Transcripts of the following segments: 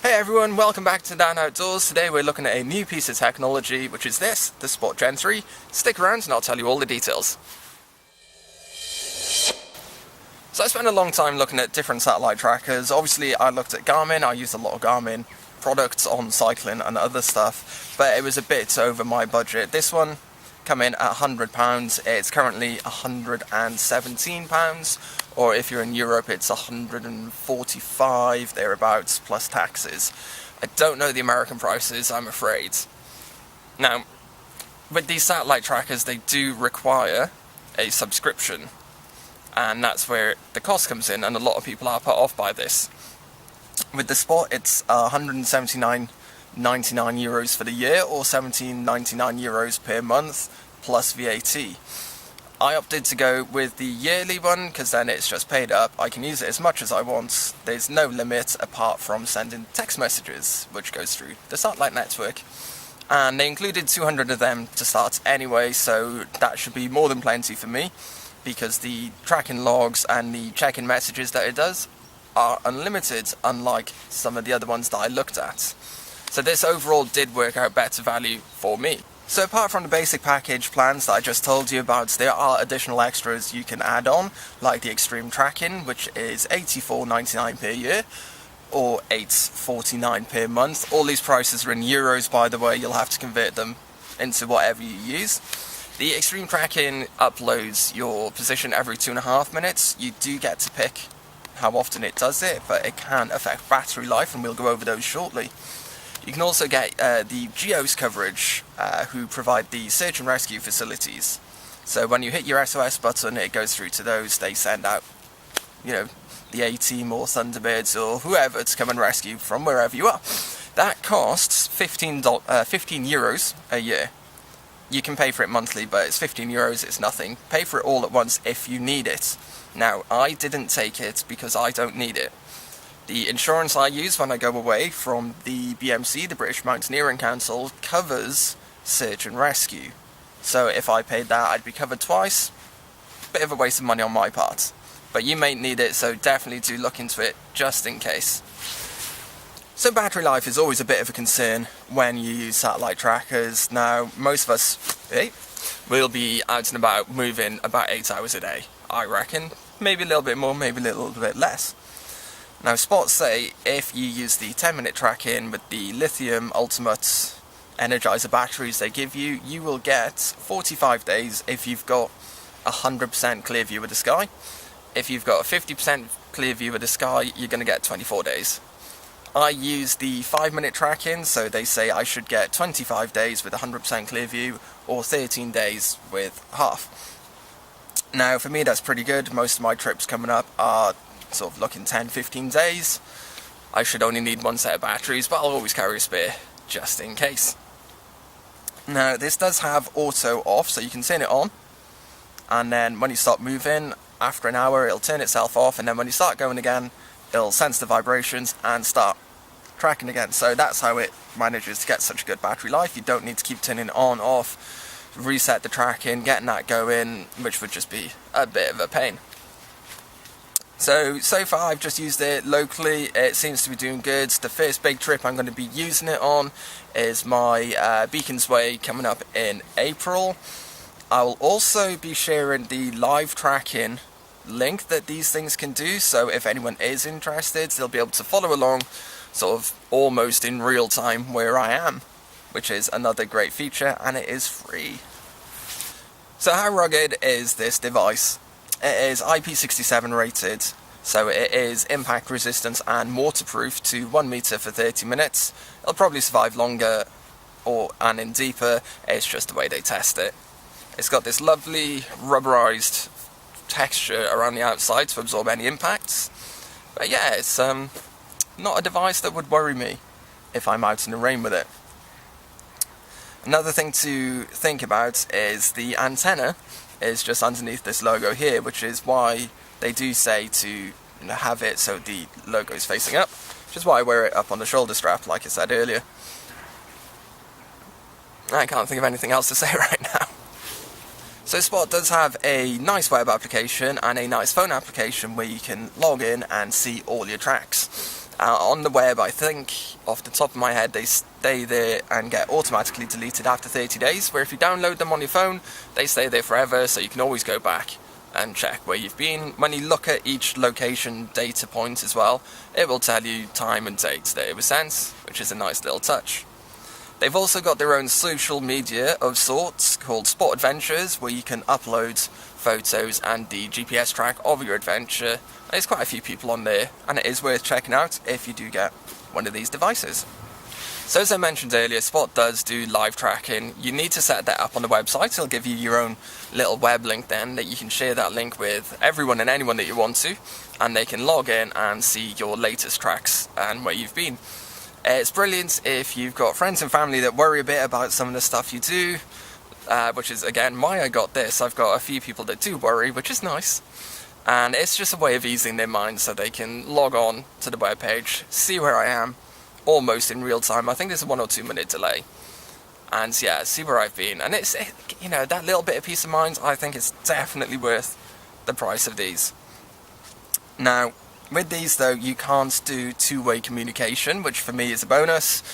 Hey everyone, welcome back to Dan Outdoors. Today we're looking at a new piece of technology, which is this, the Spot Gen 3. Stick around and I'll tell you all the details. So I spent a long time looking at different satellite trackers. Obviously I looked at Garmin, I used a lot of Garmin products on cycling and other stuff, but it was a bit over my budget. This one come in at £100, it's currently £117, or if you're in Europe it's 145 thereabouts plus taxes. I don't know the American prices, I'm afraid. Now, with these satellite trackers they do require a subscription, and that's where the cost comes in, and a lot of people are put off by this. With the Spot it's €179.99 for the year, or €17.99 per month plus VAT. I opted to go with the yearly one because then it's just paid up. I can use it as much as I want. There's no limit apart from sending text messages, which goes through the satellite network. And they included 200 of them to start anyway, so that should be more than plenty for me, because the tracking logs and the check-in messages that it does are unlimited, unlike some of the other ones that I looked at. So this overall did work out better value for me. So apart from the basic package plans that I just told you about, there are additional extras you can add on, like the extreme tracking, which is £84.99 per year, or £8.49 per month. All these prices are in euros, by the way, you'll have to convert them into whatever you use. The extreme tracking uploads your position every 2.5 minutes. You do get to pick how often it does it, but it can affect battery life, and we'll go over those shortly. You can also get the GEOS coverage, who provide the search and rescue facilities. So when you hit your SOS button, it goes through to those. They send out, the A-Team or Thunderbirds or whoever to come and rescue from wherever you are. That costs €15 a year. You can pay for it monthly, but it's €15, it's nothing. Pay for it all at once if you need it. Now, I didn't take it because I don't need it. The insurance I use when I go away from the BMC, the British Mountaineering Council, covers search and rescue. So if I paid that, I'd be covered twice. Bit of a waste of money on my part. But you may need it, so definitely do look into it, just in case. So battery life is always a bit of a concern when you use satellite trackers. Now, most of us, will be out and about moving about 8 hours a day, I reckon. Maybe a little bit more, maybe a little bit less. Now, Spots say if you use the 10-minute tracking with the lithium ultimate energizer batteries they give you, you will get 45 days if you've got 100% clear view of the sky. If you've got a 50% clear view of the sky, you're going to get 24 days. I use the 5-minute tracking, so they say I should get 25 days with 100% clear view, or 13 days with half. Now, for me that's pretty good. Most of my trips coming up are sort of looking 10-15 days. I should only need one set of batteries, but I'll always carry a spare just in case. Now, this does have auto off, so you can turn it on, and then when you stop moving, after an hour it'll turn itself off, and then when you start going again, it'll sense the vibrations and start tracking again. So that's how it manages to get such good battery life. You don't need to keep turning it on, off, reset the tracking, getting that going, which would just be a bit of a pain. So far I've just used it locally. It seems to be doing good. The first big trip I'm going to be using it on is my Beacons Way coming up in April. I will also be sharing the live tracking link that these things can do, so if anyone is interested, they'll be able to follow along sort of almost in real time where I am, which is another great feature, and it is free. So how rugged is this device? It is IP67 rated, so it is impact resistant and waterproof to 1 meter for 30 minutes. It'll probably survive longer and in deeper. It's just the way they test it. It's got this lovely rubberized texture around the outside to absorb any impacts. But yeah, it's not a device that would worry me if I'm out in the rain with it. Another thing to think about is the antenna is just underneath this logo here, which is why they do say to have it so the logo is facing up, which is why I wear it up on the shoulder strap, like I said earlier. I can't think of anything else to say right now. So Spot does have a nice web application and a nice phone application where you can log in and see all your tracks. On the web, I think, off the top of my head, they stay there and get automatically deleted after 30 days, where if you download them on your phone, they stay there forever, so you can always go back and check where you've been. When you look at each location data point as well, it will tell you time and date that it was sent, which is a nice little touch. They've also got their own social media of sorts called Sport Adventures, where you can upload photos and the GPS track of your adventure. And there's quite a few people on there, and it is worth checking out if you do get one of these devices. So as I mentioned earlier, Spot does do live tracking. You need to set that up on the website. It'll give you your own little web link then that you can share that link with everyone and anyone that you want to, and they can log in and see your latest tracks and where you've been. It's brilliant if you've got friends and family that worry a bit about some of the stuff you do, which is again why I got this. I've got a few people that do worry, which is nice, and it's just a way of easing their mind so they can log on to the webpage, see where I am, almost in real time. I think there's a 1 or 2 minute delay, and yeah, see where I've been. And it's, you know, that little bit of peace of mind, I think it's definitely worth the price of these. Now, with these though, you can't do two-way communication, which for me is a bonus.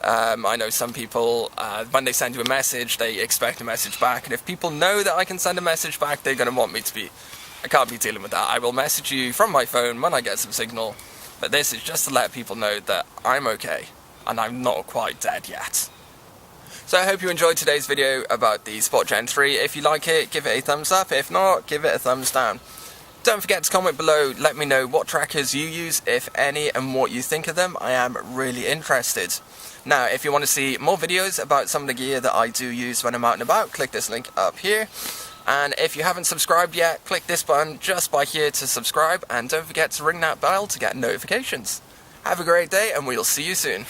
I know some people, when they send you a message, they expect a message back, and if people know that I can send a message back, they're going to want me to be. I can't be dealing with that. I will message you from my phone when I get some signal, but this is just to let people know that I'm okay, and I'm not quite dead yet. So I hope you enjoyed today's video about the Spot Gen 3. If you like it, give it a thumbs up. If not, give it a thumbs down. Don't forget to comment below, let me know what trackers you use, if any, and what you think of them. I am really interested. Now, if you want to see more videos about some of the gear that I do use when I'm out and about, click this link up here. And if you haven't subscribed yet, click this button just by here to subscribe, and don't forget to ring that bell to get notifications. Have a great day, and we'll see you soon.